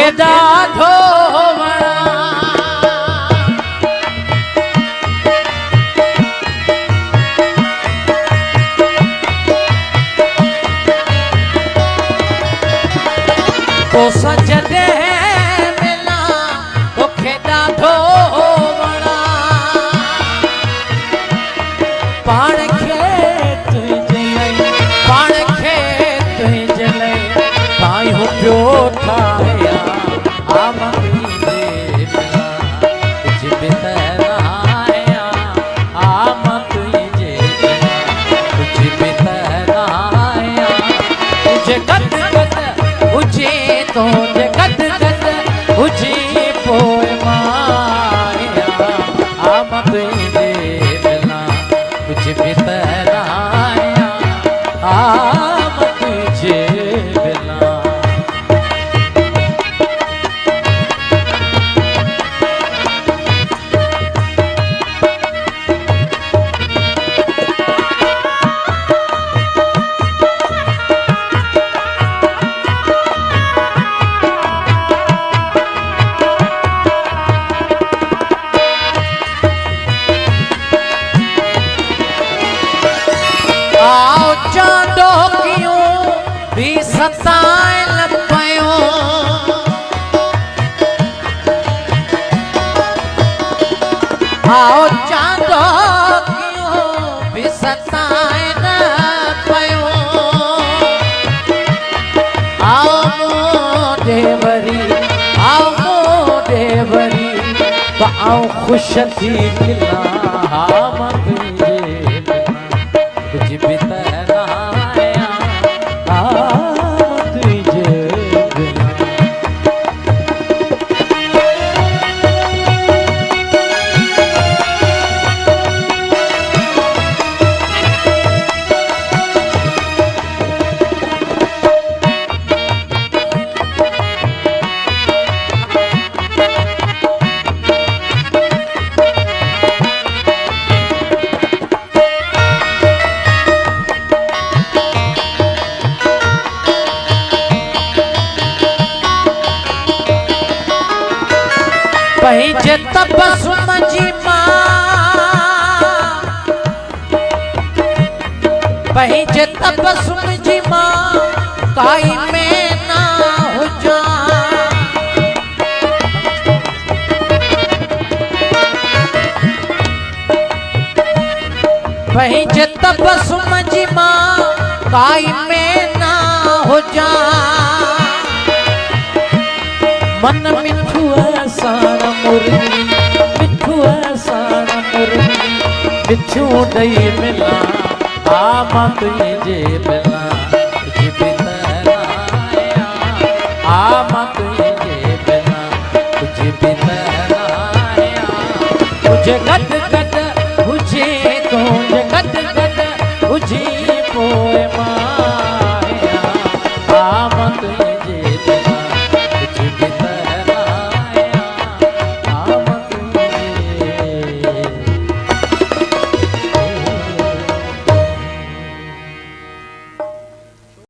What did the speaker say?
मूंखे ॾाढो तो सजदे मिला तोखे ॾाढो वणा पाण खे तुंहिंजे लाइ पाण खे तुंहिंजे लाइ ठाहियो पियो ठाहिया आम तुंहिंजे मिला कुझु बि त न आया आम तुंहिंजे मिला कुझु बि त न आया तुंहिंजे गद गद हुजे तो गद गद हुजे पोइ माया आम तुंहिंजे मिला कुझु बि त न आया आम तुंहिंजे मिला आओ चांदो क्यों भी सताइल पयो आओ चांदो क्यों भी सताइल पयो आओ मोॾे वरी आओ मोॾे वरी आओ ख़ुश थी मिला मां तुंहिंजे कुछ भी त न आया तुझे बिना पंहिंजे तबसुम जी मां पंहिंजे तबसुम जी मां काई में ना हुजा पंहिंजे तबसुम जी मां काई में ना हुजा मन मिठू साण मुरली मिठू साण मुरली मिठू ॾेई मिला मां तुंहिंजे मिला कुझु बि त न आया मां तुंहिंजे मिला कुझु बि त न आया तुंहिंजे गद गद हुजे तुंहिंजे गद गद हुजे पोइ